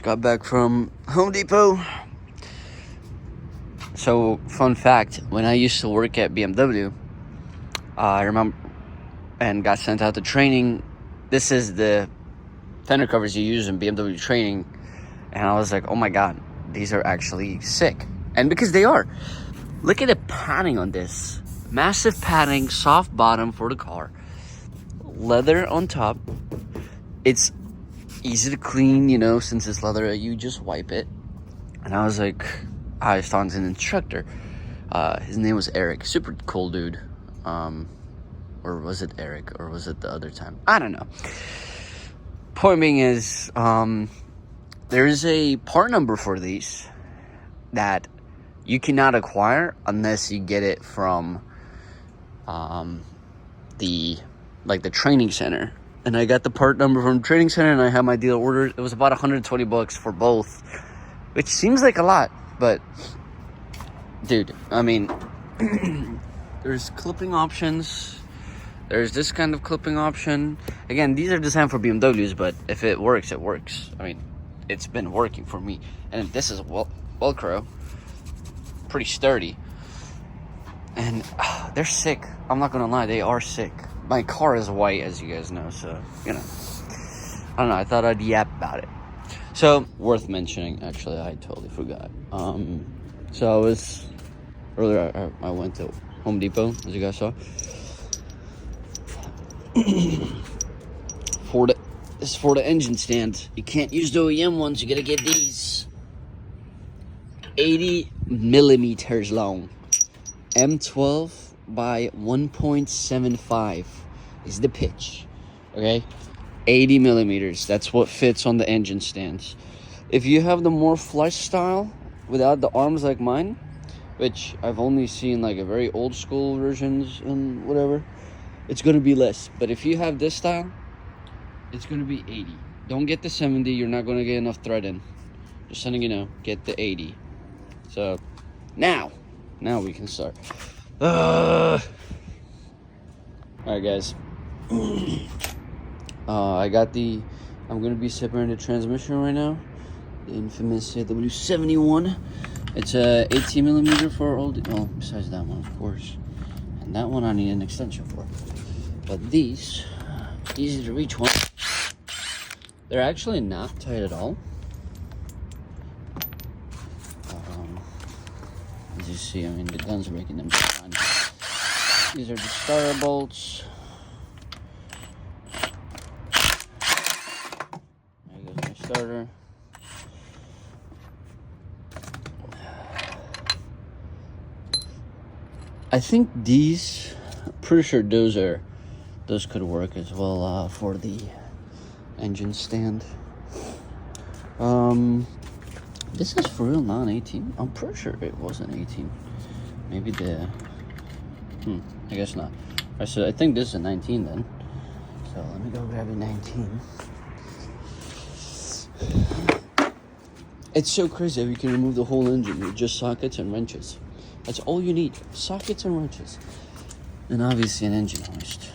Got back from Home Depot. So, fun fact, when I used to work at BMW, I remember, and got sent out to training, this is the fender covers you use in BMW training, and I was like, oh my god, these are actually sick. And because they are. Look at the padding on this. Massive padding, soft bottom for the car. Leather on top. It's easy to clean, since it's leather, you just wipe it. And I was like, I found an instructor. His name was Eric. Super cool dude. Or was it Eric? Or was it the other time? I don't know. Point being is, there's a part number for these that you cannot acquire unless you get it from the training center. And I got the part number from the training center, and I had my dealer order. It was about $120 for both, which seems like a lot, but dude, I mean, there's clipping options. There's this kind of clipping option. Again, these are designed for BMWs, but if it works, it works. I mean, it's been working for me. And this is Velcro, pretty sturdy, and they're sick. I'm not gonna lie, they are sick. My car is white, as you guys know, so I don't know, I thought I'd yap about it. So, worth mentioning, actually, I totally forgot. So I was earlier, I went to Home Depot, as you guys saw. This is for the engine stand. You can't use the OEM ones, you gotta get these. 80 millimeters long. M12 by 1.75 is the pitch. Okay? 80 millimeters. That's what fits on the engine stands. If you have the more flush style without the arms like mine, which I've only seen like a very old school versions and whatever, it's gonna be less. But if you have this style, it's gonna be 80. Don't get the 70, you're not gonna get enough thread in. Just letting you know, get the 80. So now we can start. Alright guys, I'm gonna be separating the transmission right now, the infamous W71. It's a 18 millimeter for all the, well, besides that one, of course, and that one I need an extension for. But these, easy to reach one. They're actually not tight at all. As you see, I mean, the guns are making them fine. These are the starter bolts. There goes my starter. I think these, I'm pretty sure those could work as well for the engine stand. This is for real non-18. I'm pretty sure it wasn't 18. Maybe I guess not. Alright, so I think this is a 19 then. So let me go grab a 19. It's so crazy how you can remove the whole engine with just sockets and wrenches. That's all you need. Sockets and wrenches. And obviously an engine hoist.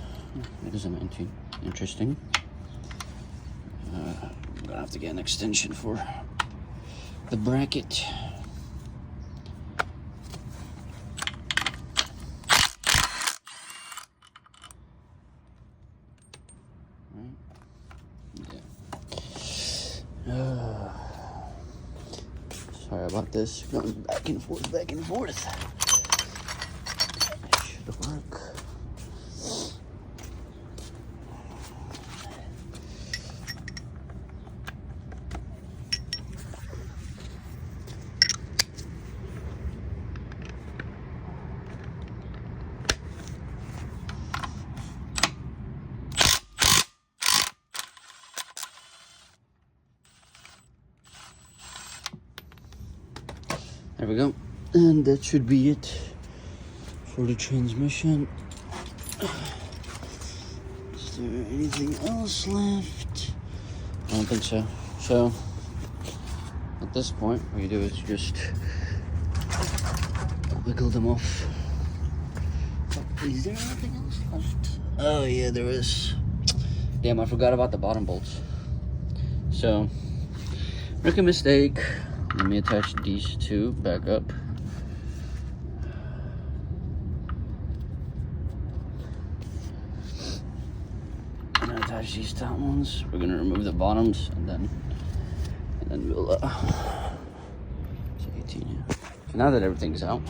It is a 19. Interesting. I'm gonna have to get an extension for the bracket. Yeah. Sorry about this. Going back and forth, back and forth. It should work. There we go. And that should be it for the transmission. Is there anything else left? I don't think so. So, at this point, what you do is just wiggle them off. Oh, is there anything else left? Oh yeah, there is. Damn, I forgot about the bottom bolts. So, Make a mistake. Let me attach these two back up. I'm gonna attach these top ones. We're gonna remove the bottoms and then we'll it's 18, yeah. So now that everything's out,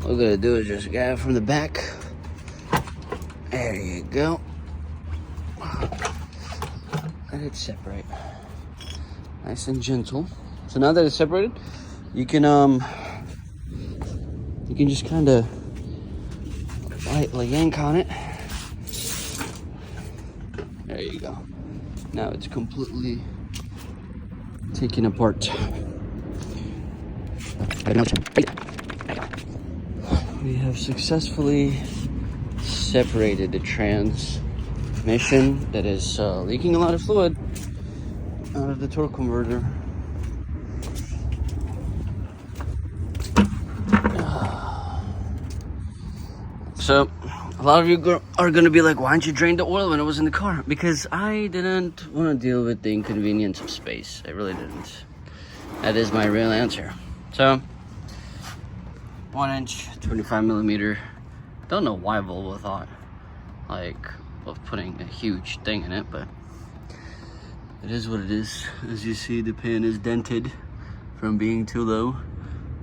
what we're gonna do is just grab it from the back. There you go. Let it separate. Nice and gentle. So now that it's separated, you can just kind of lightly yank on it. There you go. Now it's completely taken apart. We have successfully separated the transmission that is leaking a lot of fluid out of the torque converter. So a lot of you are going to be like, why didn't you drain the oil when it was in the car? Because I didn't want to deal with the inconvenience of space. I really didn't. That is my real answer. So 1 inch 25 millimeter. Don't know why Volvo thought like of putting a huge thing in it, but it is what it is. As you see, the pan is dented from being too low.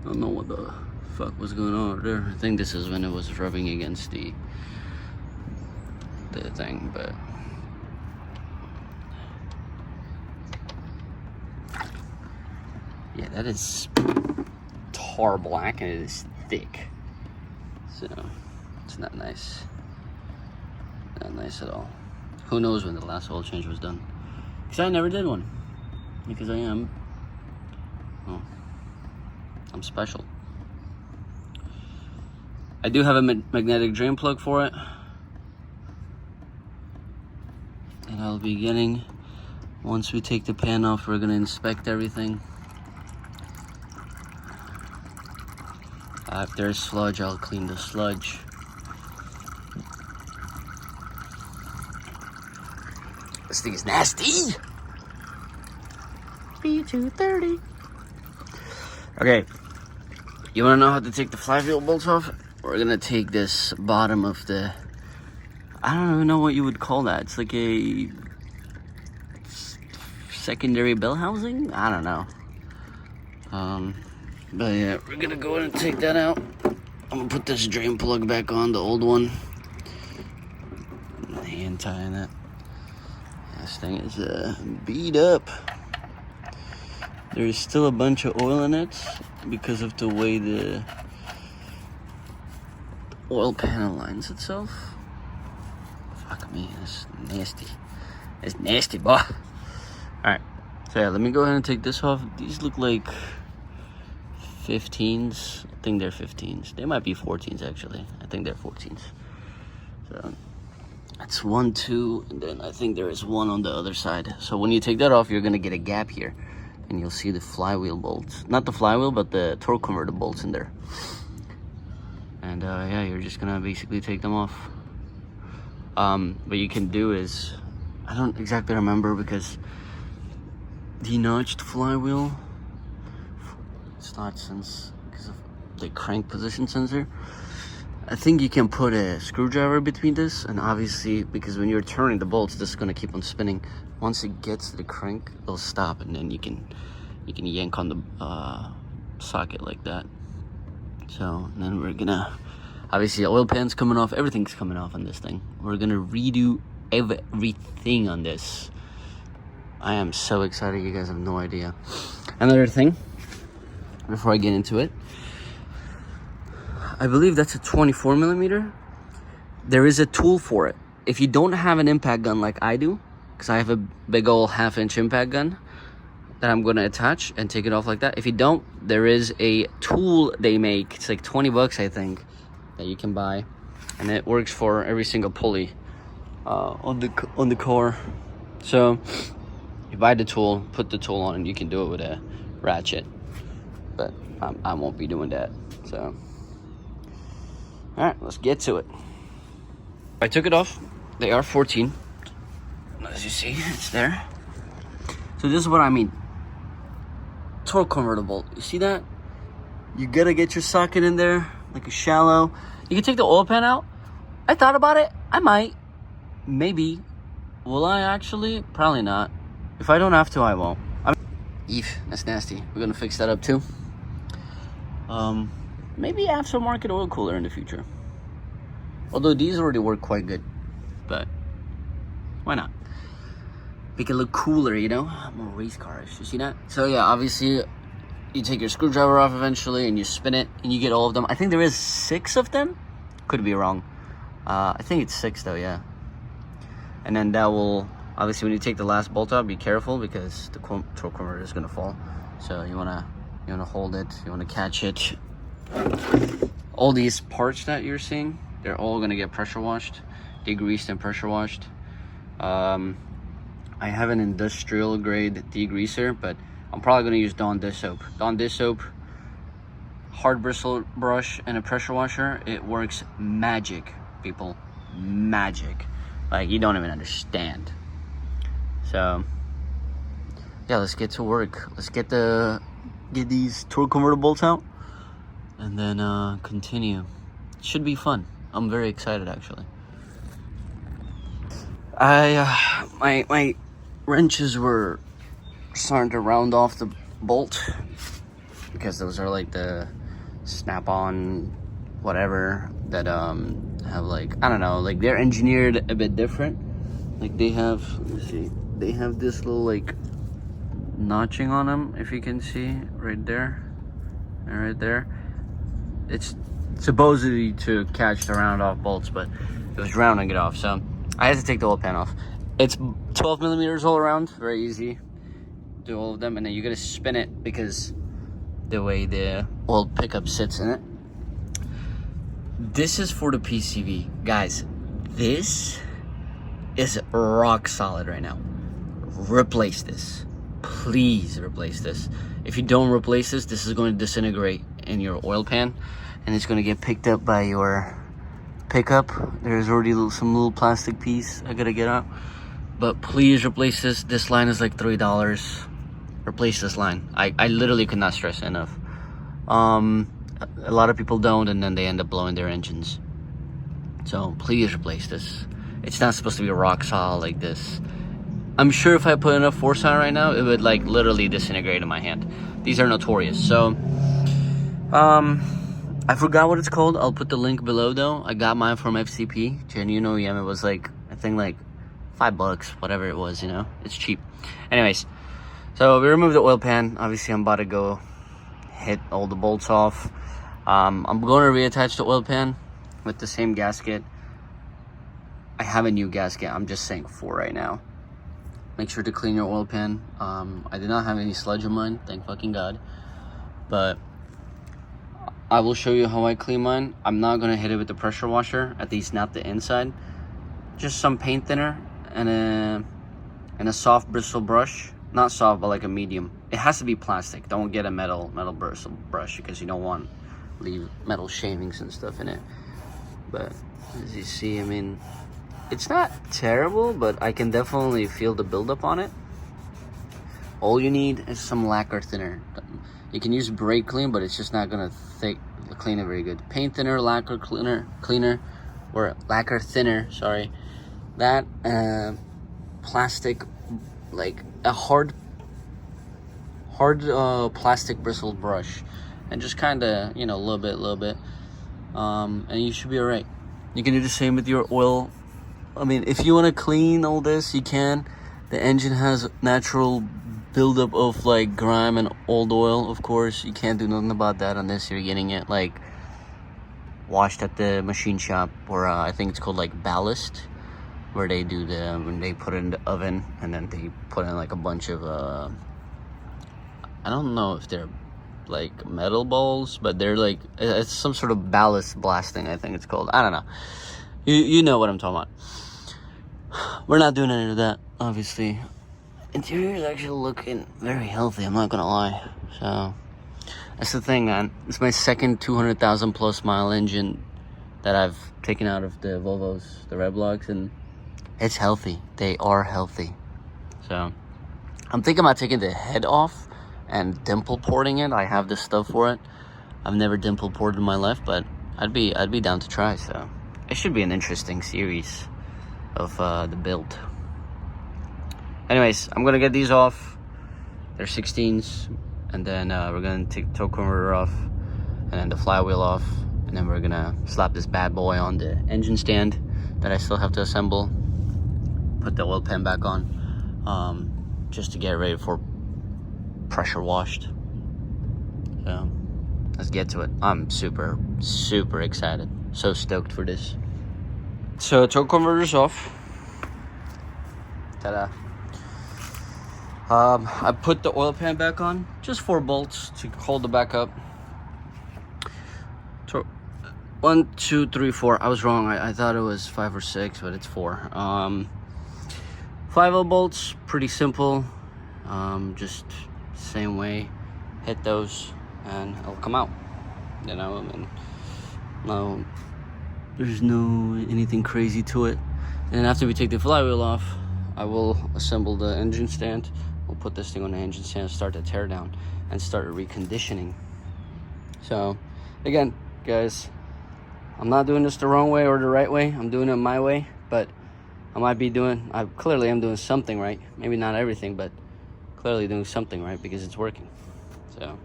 Don't know what the fuck was going on over there. I think this is when it was rubbing against the thing, but yeah, that is tar black and it is thick, so it's not nice. Not nice at all. Who knows when the last oil change was done? Because I never did one. Because I'm special. I do have a magnetic drain plug for it, and I'll be getting, once we take the pan off, we're gonna inspect everything. If there's sludge, I'll clean the sludge. This thing is nasty. B230. Okay, you wanna know how to take the flywheel bolts off? We're gonna take this bottom of the, I don't even know what you would call that. It's like a secondary bell housing? I don't know. But yeah, we're gonna go in and take that out. I'm gonna put this drain plug back on, the old one. Hand tying it. This thing is beat up. There's still a bunch of oil in it because of the way the oil pan aligns itself. Fuck me, that's nasty. That's nasty, boy. Alright, so yeah, let me go ahead and take this off. These look like 15s. I think they're 15s. They might be 14s actually. I think they're 14s. So that's 1, 2, and then I think there is one on the other side. So when you take that off, you're gonna get a gap here, and you'll see the flywheel bolts. Not the flywheel, but the torque converter bolts in there. And yeah, you're just gonna basically take them off. What you can do is, I don't exactly remember because the notched flywheel, it's not since because of the crank position sensor. I think you can put a screwdriver between this, and obviously because when you're turning the bolts, this is gonna keep on spinning. Once it gets to the crank, it'll stop, and then you can yank on the socket like that. So then we're gonna, obviously the oil pan's coming off, everything's coming off on this thing. We're gonna redo everything on this. I am so excited, you guys have no idea. Another thing, before I get into it, I believe that's a 24 millimeter. There is a tool for it. If you don't have an impact gun like I do, because I have a big old 1/2 inch impact gun that I'm gonna attach and take it off like that. If you don't, there is a tool they make. It's like 20 bucks, I think, that you can buy, and it works for every single pulley on the car. So you buy the tool, put the tool on, and you can do it with a ratchet. But I won't be doing that. So, all right, let's get to it. I took it off. They are 14. As you see, it's there. So this is what I mean. torque converter bolt. You see that? You gotta get your socket in there, like a shallow. You can take the oil pan out. I thought about it. I might. Maybe. Will I actually? Probably not. If I don't have to, I won't. Eef, that's nasty. We're gonna fix that up too. Maybe aftermarket oil cooler in the future. Although these already work quite good. But why not? Make it look cooler, you know? More race carish. You see that? So yeah, obviously you take your screwdriver off eventually and you spin it and you get all of them. I think there is 6 of them. Could be wrong. I think it's 6 though, yeah. And then that will, obviously when you take the last bolt out, be careful because the torque converter is gonna fall. So you wanna hold it, you wanna catch it. All these parts that you're seeing, they're all gonna get pressure washed, degreased and pressure washed. I have an industrial grade degreaser, but I'm probably gonna use Dawn dish soap. Dawn dish soap, hard bristle brush, and a pressure washer. It works magic, people. Magic. Like, you don't even understand. So yeah, let's get to work. Let's get these torque converter bolts out and then continue. It should be fun. I'm very excited actually. My wrenches were starting to round off the bolt because those are like the snap-on whatever that have, like, I don't know, like they're engineered a bit different. Like they have, let's see, they have this little like notching on them, if you can see right there and right there. It's supposedly to catch the round off bolts, but it was rounding it off, so I had to take the oil pan off. It's 12 millimeters all around, very easy. Do all of them, and then you gotta spin it because the way the oil pickup sits in it. This is for the PCV, guys. This is rock solid right now. Replace this, please replace this. If you don't replace this, this is going to disintegrate in your oil pan, and it's going to get picked up by your pickup. There's already some little plastic piece I gotta get out, but please replace this. This line is like $3. Replace this line. I literally could not stress it enough. A lot of people don't, and then they end up blowing their engines. So please replace this. It's not supposed to be rock solid like this. I'm sure if I put enough force on it right now, it would like literally disintegrate in my hand. These are notorious. So I forgot what it's called. I'll put the link below though. I got mine from FCP, genuine OEM. It was like, I think like $5, whatever it was, you know, it's cheap. Anyways, so we removed the oil pan. Obviously I'm about to go hit all the bolts off. I'm going to reattach the oil pan with the same gasket. I have a new gasket, I'm just saying for right now. Make sure to clean your oil pan. I did not have any sludge on mine, thank fucking God. But I will show you how I clean mine. I'm not gonna hit it with the pressure washer, at least not the inside. Just some paint thinner and a soft bristle brush. Not soft, but like a medium. It has to be plastic. Don't get a metal bristle brush because you don't want leave metal shavings and stuff in it. But as you see, I mean, it's not terrible, but I can definitely feel the buildup on it. All you need is some lacquer thinner. You can use brake clean, but it's just not gonna clean it very good. Paint thinner, lacquer cleaner, or lacquer thinner, sorry. That plastic, like a hard plastic bristle brush, and just kind of, you know, a little bit, and you should be all right. You can do the same with your oil. I mean, if you want to clean all this, you can. The engine has natural buildup of like grime and old oil, of course. You can't do nothing about that on this. You're getting it like washed at the machine shop, or I think it's called like ballast, where they do when they put it in the oven and then they put in like a bunch of I don't know if they're like metal balls, but they're like, it's some sort of ballast blasting, I think it's called. I don't know. You know what I'm talking about. We're not doing any of that, obviously. Interior is actually looking very healthy, I'm not gonna lie. So that's the thing, man. It's my second 200,000 plus mile engine that I've taken out of the Volvos, the Redblocks, and it's healthy. They are healthy. So I'm thinking about taking the head off and dimple porting it. I have the stuff for it. I've never dimple ported in my life, but I'd be down to try. So it should be an interesting series of the build. Anyways, I'm gonna get these off. They're 16s, and then we're gonna take the tow converter off, and then the flywheel off, and then we're gonna slap this bad boy on the engine stand that I still have to assemble. Put the oil pan back on, just to get ready for pressure washed. So let's get to it. I'm super excited, so stoked for this. So tow converter's off. Ta-da. I put the oil pan back on, just 4 bolts to hold it back up. 1, 2, 3, 4. I was wrong. I thought it was 5 or 6, but it's 4. 5 bolts, pretty simple. Just same way. Hit those, and it'll come out. You know, I mean, no, there's no anything crazy to it. And then after we take the flywheel off, I will assemble the engine stand. We'll put this thing on the engine stand, start the tear down, and start reconditioning. So, again, guys, I'm not doing this the wrong way or the right way. I'm doing it my way, but I clearly am doing something right. Maybe not everything, but clearly doing something right because it's working. So,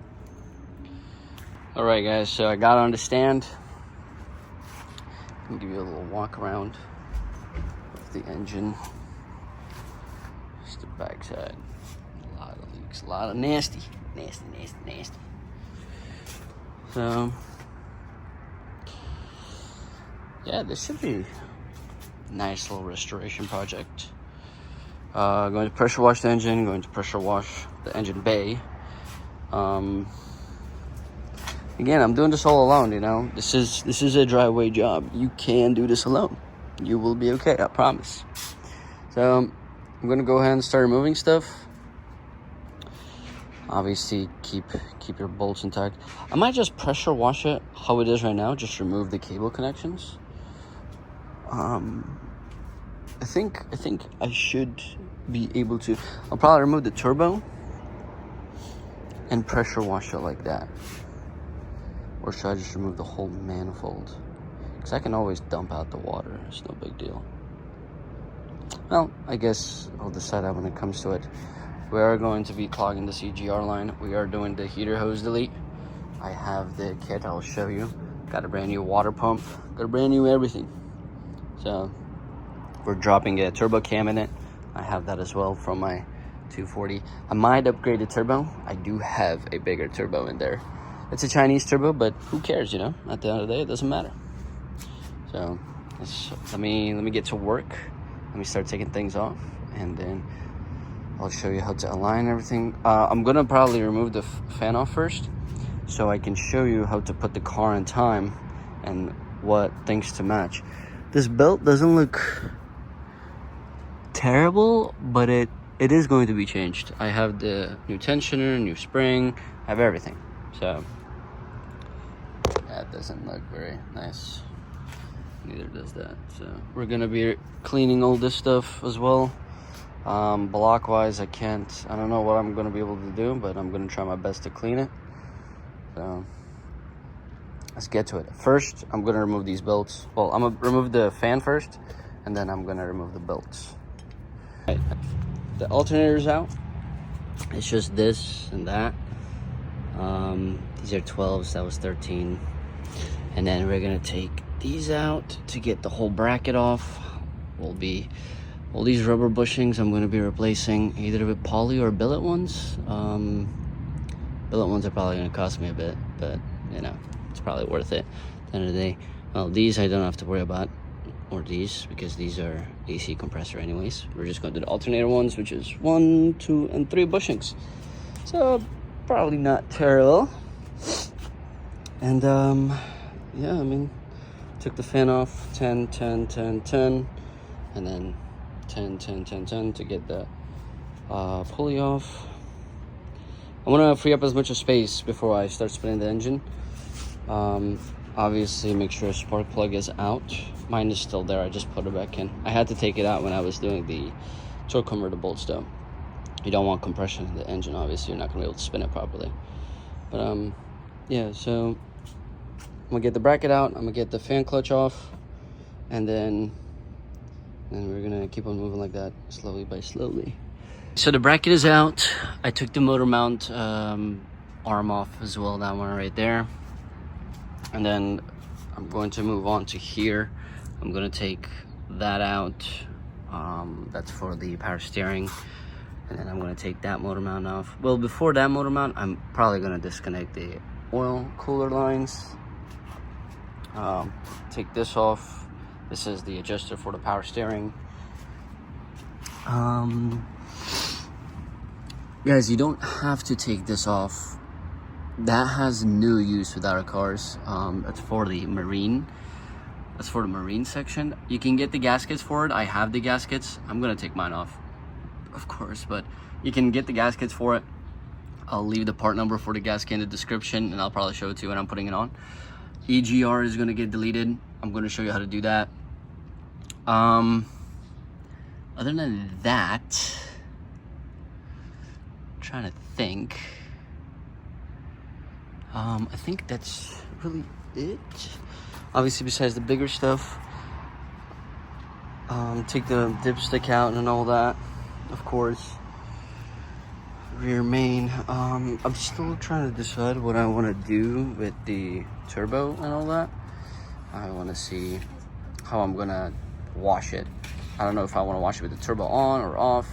all right, guys. So I got on the stand. I'll give you a little walk around of the engine. Just the backside. A lot of leaks, a lot of nasty. So, yeah, this should be a nice little restoration project. Going to pressure wash the engine, going to pressure wash the engine bay. Again, I'm doing this all alone, you know. This is a driveway job. You can do this alone. You will be okay, I promise. So I'm gonna go ahead and start removing stuff. Obviously, keep your bolts intact. I might just pressure wash it how it is right now. Just remove the cable connections. I think I should be able to. I'll probably remove the turbo and pressure wash it like that. Or should I just remove the whole manifold? Because I can always dump out the water. It's no big deal. Well, I guess I'll decide that when it comes to it. We are going to be clogging the CGR line. We are doing the heater hose delete. I have the kit. I'll show you. Got a brand new water pump. Got a brand new everything. So we're dropping a turbo cam in it. I have that as well from my 240. I might upgrade the turbo. I do have a bigger turbo in there. It's a Chinese turbo, but who cares, you know? At the end of the day, it doesn't matter. So let me get to work. Let me start taking things off, and then I'll show you how to align everything. I'm gonna probably remove the fan off first, so I can show you how to put the car in time and what things to match. This belt doesn't look terrible, but it is going to be changed. I have the new tensioner, new spring, I have everything. So that doesn't look very nice. Neither does that. So we're gonna be cleaning all this stuff as well. Block wise, I don't know what I'm gonna be able to do, but I'm gonna try my best to clean it. So let's get to it. First, I'm gonna remove these bolts. Well, I'm gonna remove the fan first, and then I'm gonna remove the bolts. Right. The alternator's out. It's just this and that. These are 12s, that was 13. And then we're gonna take these out to get the whole bracket off. Will be all these rubber bushings I'm gonna be replacing either with poly or billet ones. Billet ones are probably gonna cost me a bit, but you know, it's probably worth it at the end of the day. Well, these I don't have to worry about, or these, because these are AC compressor anyways. We're just gonna do the alternator ones, which is 1, 2, and 3 bushings. So probably not terrible. And yeah, I mean, took the fan off, 10, 10, 10, 10, and then 10, 10, 10, 10 to get the pulley off. I want to free up as much of space before I start spinning the engine. Obviously, make sure spark plug is out. Mine is still there. I just put it back in. I had to take it out when I was doing the torque converter bolts though. You don't want compression in the engine, obviously. You're not gonna be able to spin it properly. But yeah, so I'm gonna get the bracket out, I'm gonna get the fan clutch off, and then we're gonna keep on moving like that, slowly by slowly. So the bracket is out. I took the motor mount arm off as well, that one right there. And then I'm going to move on to here. I'm gonna take that out. That's for the power steering. And then I'm gonna take that motor mount off. Well, before that motor mount, I'm probably gonna disconnect the oil cooler lines. Take this off. This is the adjuster for the power steering. Guys, you don't have to take this off. That has no use with our cars. It's for the marine. That's for the marine section. You can get the gaskets for it. I have the gaskets. I'm gonna take mine off, of course, but you can get the gaskets for it. I'll leave the part number for the gasket in the description, and I'll probably show it to you when I'm putting it on. EGR is gonna get deleted. I'm gonna show you how to do that. Other than that, I'm trying to think. I think that's really it. Obviously, besides the bigger stuff, take the dipstick out and all that, of course. Rear main. I'm still trying to decide what I want to do with the turbo and all that. I want to see how I'm gonna wash it. I don't know if I want to wash it with the turbo on or off,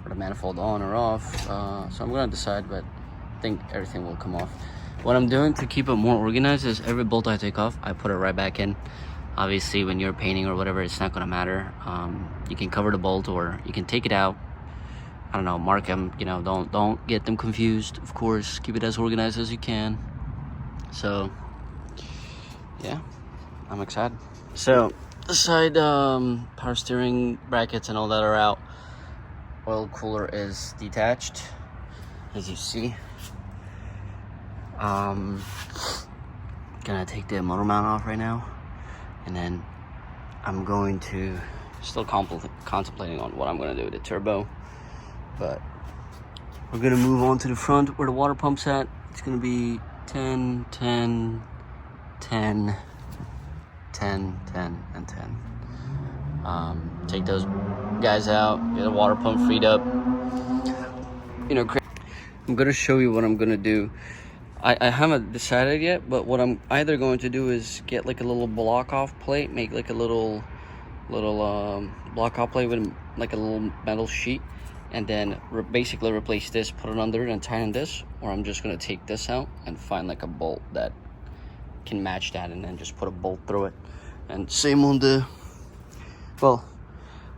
or the manifold on or off. So I'm gonna decide, but I think everything will come off. What I'm doing to keep it more organized is every bolt I take off, I put it right back in. Obviously, when you're painting or whatever, it's not gonna matter. You can cover the bolt, or you can take it out. I don't know, mark them, you know, don't get them confused, of course. Keep it as organized as you can. So, yeah, I'm excited. So, the side power steering brackets and all that are out. Oil cooler is detached, as you see. Gonna take the motor mount off right now, and then I'm going to, still contemplating on what I'm gonna do with the turbo. But we're gonna move on to the front where the water pump's at. It's gonna be 10, 10, 10, 10, 10, and 10. Take those guys out, get the water pump freed up. You know, I'm gonna show you what I'm gonna do. I haven't decided yet, but what I'm either going to do is get like a little block off plate, make like a little block off plate with like a little metal sheet, and then basically replace this, put it under it, and tighten this. Or I'm just gonna take this out and find like a bolt that can match that, and then just put a bolt through it. And same on the, well,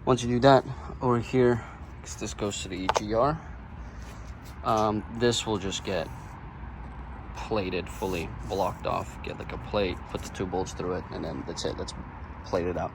once you do that, over here, because this goes to the EGR, this will just get plated, fully blocked off. Get like a plate, put the 2 bolts through it, and then that's it. Let's plate it out.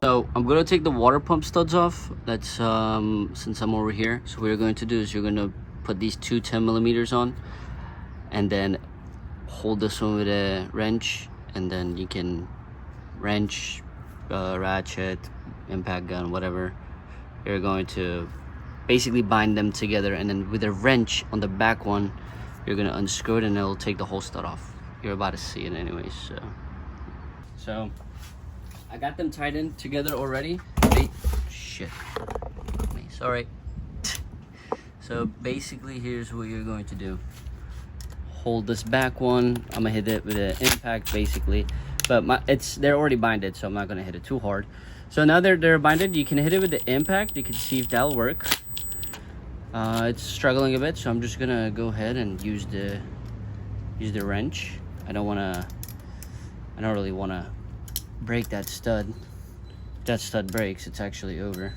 So I'm gonna take the water pump studs off. That's since I'm over here. So what you're going to do is you're gonna put these two 10mm on, and then hold this one with a wrench, and then you can wrench, ratchet, impact gun, whatever. You're going to basically bind them together, and then with a wrench on the back one, you're gonna unscrew it, and it'll take the whole stud off. You're about to see it anyways. So I got them tied in together already. Sorry. So basically, here's what you're going to do. Hold this back one. I'm gonna hit it with an impact basically, but they're already binded, so I'm not gonna hit it too hard. So now they're binded, you can hit it with the impact. You can see if that'll work. It's struggling a bit, so I'm just gonna go ahead and use the wrench. I don't really wanna break that stud. If that stud breaks, it's actually over.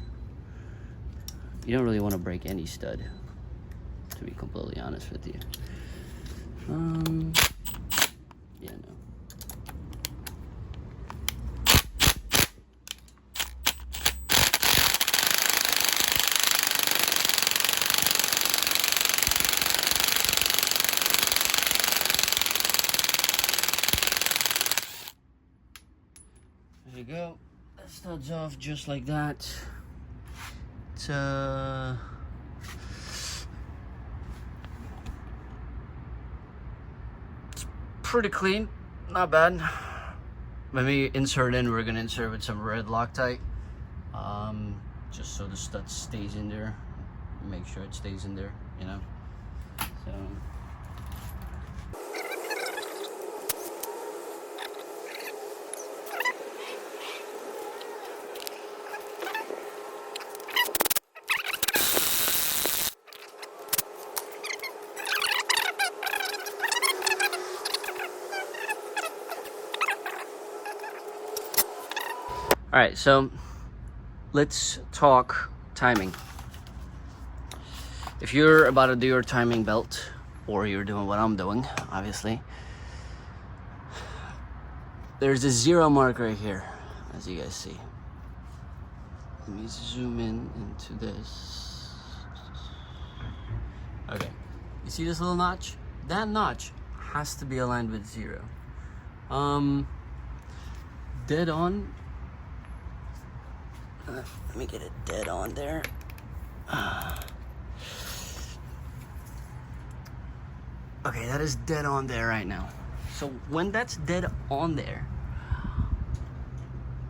You don't really want to break any stud, to be completely honest with you. Yeah, no. There you go. That stud's off just like that. It's pretty clean, not bad. When we insert in, we're gonna insert with some red Loctite, just so the stud stays in there. Make sure it stays in there, you know. So. All right, so let's talk timing. If you're about to do your timing belt, or you're doing what I'm doing, obviously, there's a 0 mark right here, as you guys see. Let me zoom in into this. Okay, you see this little notch? That notch has to be aligned with 0. Dead on. Let me get it dead on there. Okay, that is dead on there right now. So when that's dead on there,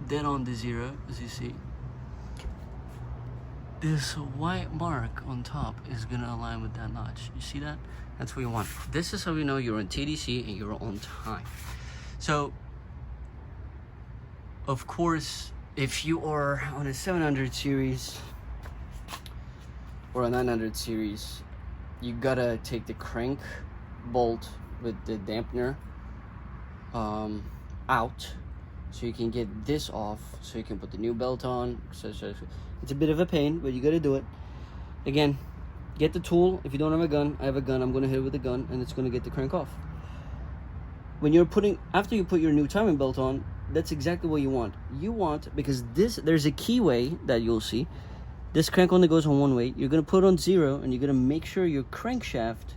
dead on the 0, as you see, this white mark on top is gonna align with that notch. You see that? That's what you want. This is how we know you're on TDC and you're on time. So, of course, if you are on a 700 series or a 900 series, you gotta take the crank bolt with the dampener out, so you can get this off, so you can put the new belt on. So it's a bit of a pain, but you gotta do it. Again, get the tool. If you don't have a gun, I have a gun. I'm gonna hit it with a gun, and it's gonna get the crank off. When you're after you put your new timing belt on, that's exactly what you want. Because there's a keyway that you'll see. This crank only goes on one way. You're gonna put it on 0, and you're gonna make sure your camshaft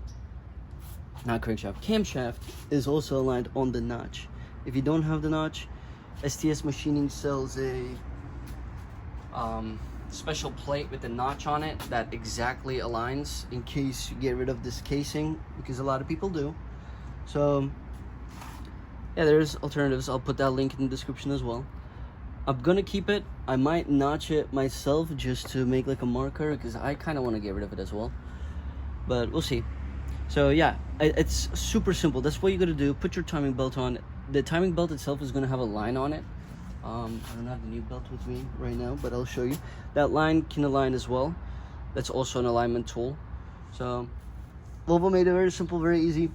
is also aligned on the notch. If you don't have the notch, STS Machining sells a special plate with the notch on it that exactly aligns, in case you get rid of this casing, because a lot of people do. So yeah, there's alternatives. I'll put that link in the description as well. I'm gonna keep it. I might notch it myself just to make like a marker, because I kind of want to get rid of it as well, but we'll see. So yeah, it's super simple. That's what you gotta do. Put your timing belt on. The timing belt itself is gonna have a line on it. I don't have the new belt with me right now, but I'll show you. That line can align as well. That's also an alignment tool. So Volvo made it very simple, very easy.